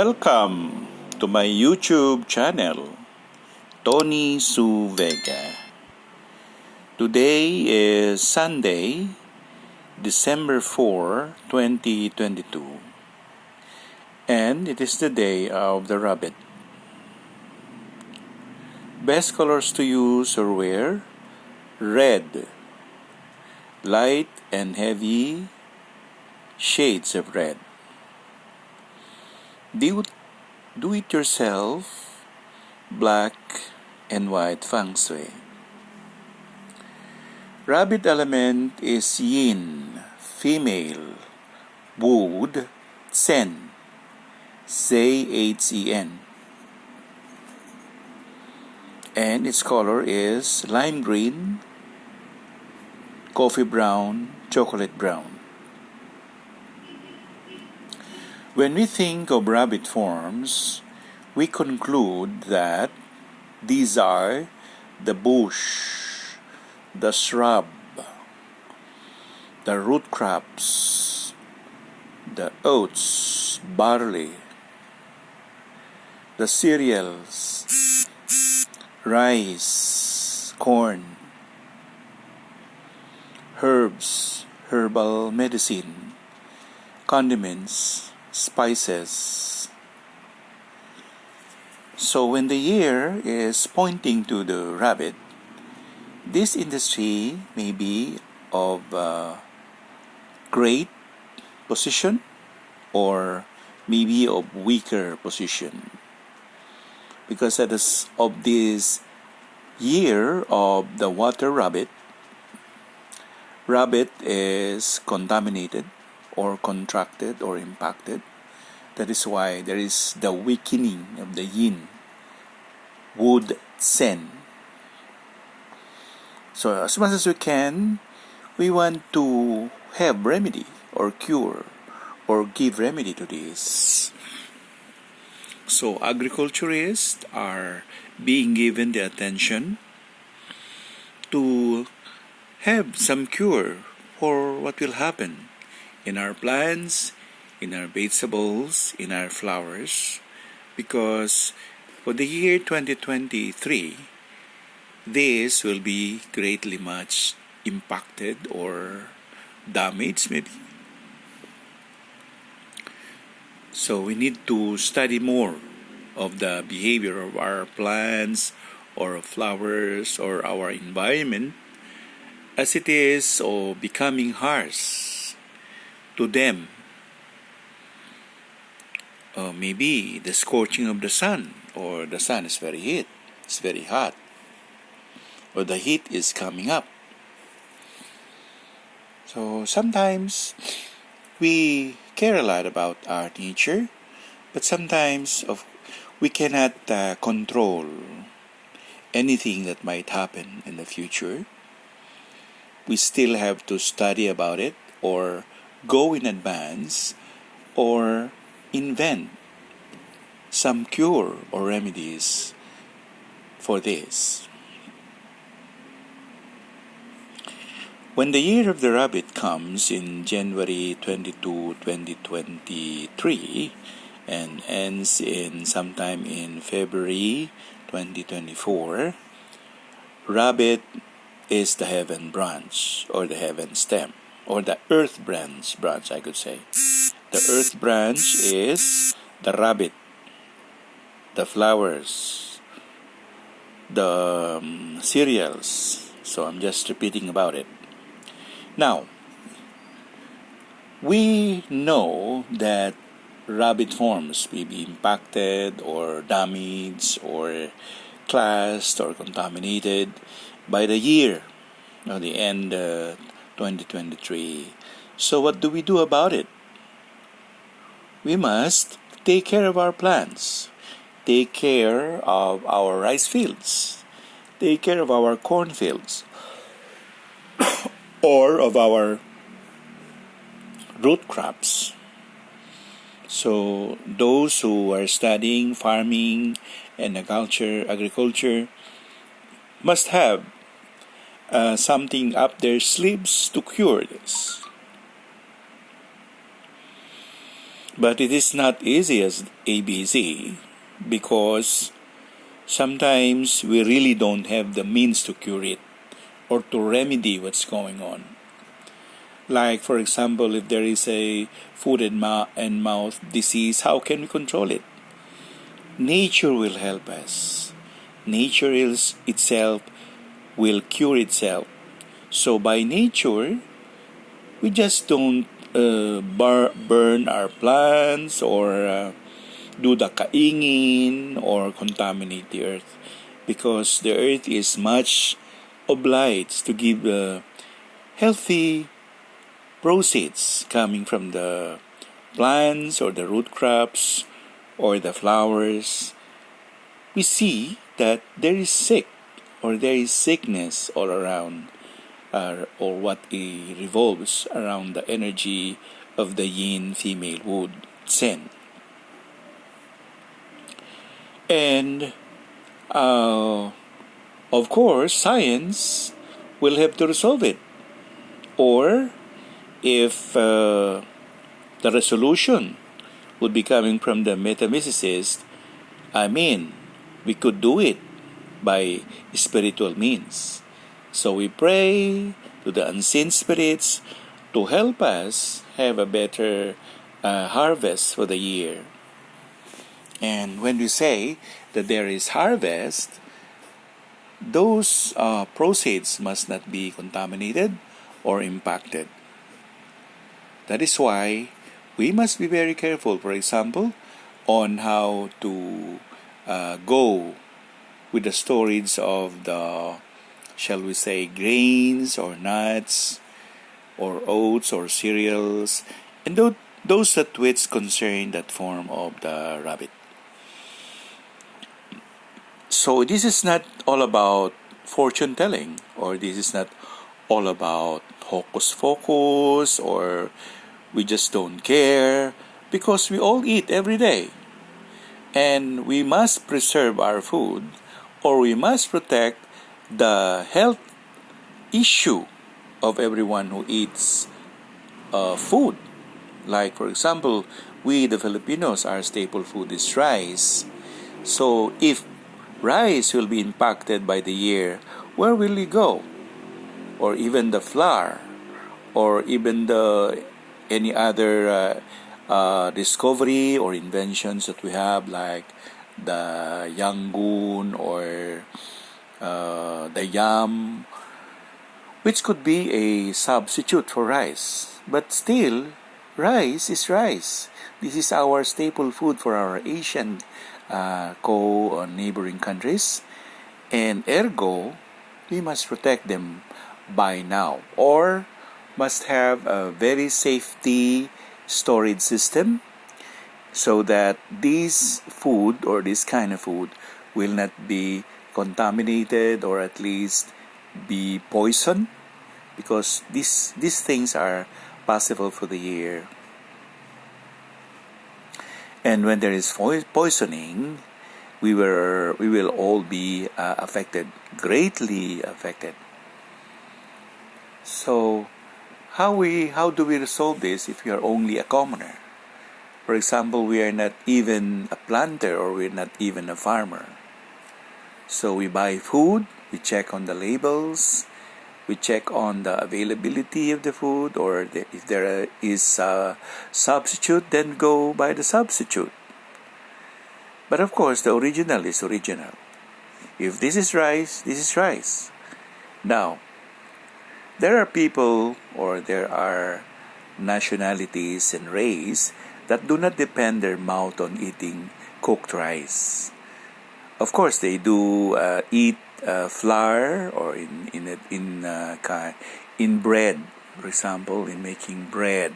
Welcome to my YouTube channel, Tony Suvega. Today is Sunday, December 4, 2022, and it is the day of the rabbit. Best colors to use or wear: red, light and heavy shades of red. Do it yourself, black and white Feng Shui. Rabbit element is yin, female, wood, Sen, Z-H-E-N. And its color is lime green, coffee brown, chocolate brown. When we think of rabbit forms, we conclude that these are the bush, the shrub, the root crops, the oats, barley, the cereals, rice, corn, herbs, herbal medicine, condiments, spices. So when the year is pointing to the rabbit, this industry may be of great position or maybe of weaker position, because of this year of the water rabbit is contaminated or contracted or impacted. That is why there is the weakening of the yin, wood, Sen. So as much as we can, we want to have remedy or cure or give remedy to this. So agriculturists are being given the attention to have some cure for what will happen in our plants, in our vegetables, in our flowers, because for the year 2023, this will be greatly much impacted or damaged maybe. So we need to study more of the behavior of our plants or flowers or our environment, as it is becoming harsh to them. Maybe the scorching of the sun, or the sun is very hot, or the heat is coming up. So sometimes we care a lot about our nature, but sometimes we cannot control anything that might happen in the future. We still have to study about it, or go in advance, or invent some cure or remedies for this. When the year of the rabbit comes in January 22, 2023 and ends in sometime in February 2024, rabbit is the heaven branch or the heaven stem, or the earth branch I could say. The earth branch is the rabbit, the flowers, the cereals. So I'm just repeating about it. Now, we know that rabbit forms may be impacted or damaged or classed or contaminated by the year of the end 2023. So what do we do about it? We must take care of our plants, take care of our rice fields, take care of our corn fields, or of our root crops. So those who are studying farming and agriculture must have something up their sleeves to cure this. But it is not easy as ABC because sometimes we really don't have the means to cure it or to remedy what's going on. Like, for example, if there is a foot and mouth disease, how can we control it? Nature will help us. Nature itself will cure itself. So by nature, we just don't burn our plants or do the kaingin or contaminate the earth, because the earth is much obliged to give healthy proceeds coming from the plants or the root crops or the flowers. We see that there is sickness all around, or what revolves around the energy of the yin female wood sen. And of course, science will have to resolve it. Or if the resolution would be coming from the metaphysicist, we could do it by spiritual means. So we pray to the unseen spirits to help us have a better harvest for the year. And when we say that there is harvest, those proceeds must not be contaminated or impacted. That is why we must be very careful, for example, on how to go with the storage of the, shall we say, grains or nuts or oats or cereals, and those that which concern that form of the rabbit. So this is not all about fortune telling, or this is not all about hocus pocus, or we just don't care, because we all eat every day. And we must preserve our food, or we must protect the health issue of everyone who eats food. Like, for example, we the Filipinos, our staple food is rice. So if rice will be impacted by the year, where will we go? Or even the flour, or even any other discovery or inventions that we have, like the yangon or the yam, which could be a substitute for rice. But still, rice is rice. This is our staple food for our Asian neighboring countries, and ergo, we must protect them by now, or must have a very safety storage system so that this food or this kind of food will not be contaminated or at least be poisoned, because these things are possible for the year. And when there is poisoning, we will all be affected, greatly affected. So how do we resolve this if we are only a commoner? For example, we are not even a planter, or we're not even a farmer. So we buy food, we check on the labels, we check on the availability of the food, or if there is a substitute, then go buy the substitute. But of course, the original is original. If this is rice, this is rice. Now, there are people, or there are nationalities and race that do not depend their mouth on eating cooked rice. Of course, they do eat flour, or in bread, for example, in making bread.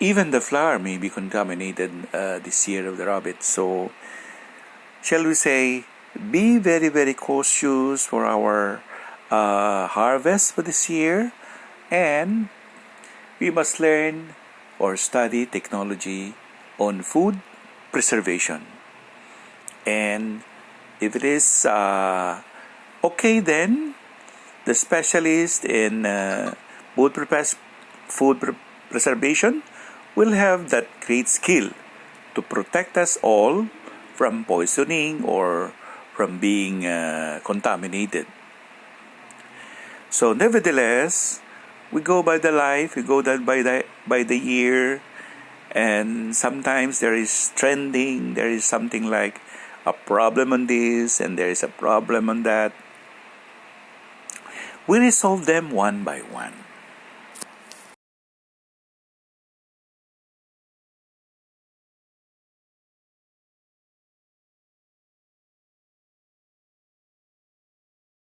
Even the flour may be contaminated this year of the rabbit. So, shall we say, be very, very cautious for our harvest for this year, and we must learn or study technology on food preservation. And if it is okay, then the specialist in food preservation will have that great skill to protect us all from poisoning or from being contaminated. So nevertheless, we go by the life, we go by the year, and sometimes there is trending, there is something like a problem on this and there is a problem on that. We resolve them one by one.